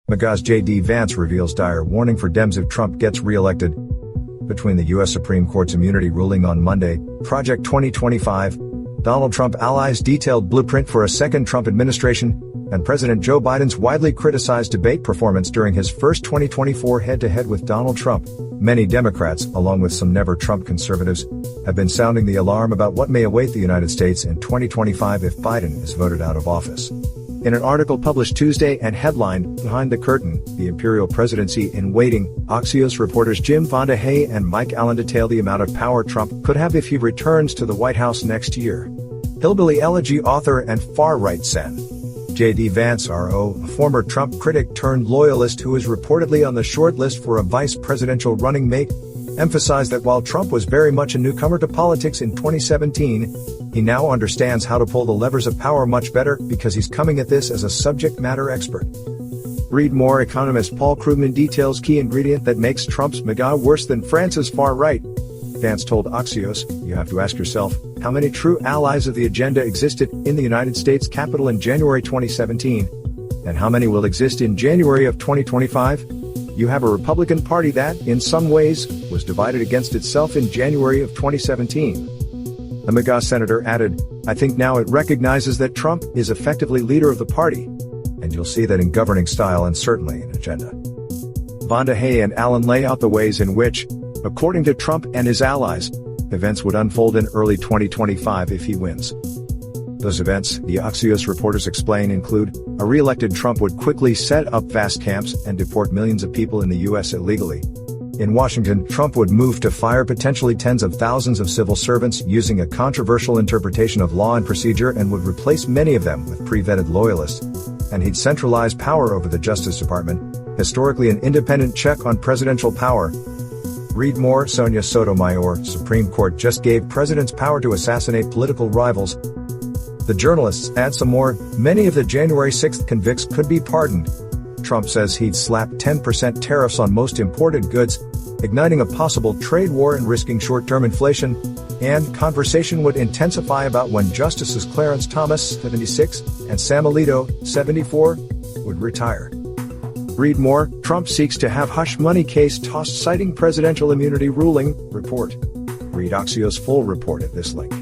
MAGA's J.D. Vance reveals dire warning for Dems if Trump gets reelected. Between the U.S. Supreme Court's immunity ruling on Monday, Project 2025, Donald Trump allies' detailed blueprint for a second Trump administration, and President Joe Biden's widely criticized debate performance during his first 2024 head-to-head with Donald Trump, many Democrats, along with some never-Trump conservatives, have been sounding the alarm about what may await the United States in 2025 if Biden is voted out of office. In an article published Tuesday and headlined, Behind the Curtain, the Imperial Presidency in Waiting, Axios reporters Jim Vandehei and Mike Allen detail the amount of power Trump could have if he returns to the White House next year. Hillbilly Elegy author and far-right Sen. J.D. Vance, R.O., a former Trump critic turned loyalist who is reportedly on the short list for a vice presidential running mate, emphasized that while Trump was very much a newcomer to politics in 2017, he now understands how to pull the levers of power much better because he's coming at this as a subject matter expert. Read more. Economist Paul Krugman details key ingredient that makes Trump's MAGA worse than France's far right. Vance told Axios, you have to ask yourself, how many true allies of the agenda existed in the United States Capitol in January 2017? And how many will exist in January of 2025? You have a Republican Party that, in some ways, was divided against itself in January of 2017. The MAGA senator added, I think now it recognizes that Trump is effectively leader of the party. And you'll see that in governing style and certainly in agenda. Vandehei and Allen lay out the ways in which, according to Trump and his allies, events would unfold in early 2025 if he wins. Those events, the Axios reporters explain, include, a re-elected Trump would quickly set up vast camps and deport millions of people in the U.S. illegally. In Washington, Trump would move to fire potentially tens of thousands of civil servants using a controversial interpretation of law and procedure and would replace many of them with pre-vetted loyalists. And he'd centralize power over the Justice Department, historically an independent check on presidential power. Read more. Sonia Sotomayor, Supreme Court just gave presidents power to assassinate political rivals. The journalists add some more. Many of the January 6th convicts could be pardoned. Trump says he'd slap 10% tariffs on most imported goods, igniting a possible trade war and risking short-term inflation. And conversation would intensify about when Justices Clarence Thomas, 76, and Sam Alito, 74, would retire. Read more. Trump seeks to have hush money case tossed citing presidential immunity ruling, report. Read Axios' full report at this link.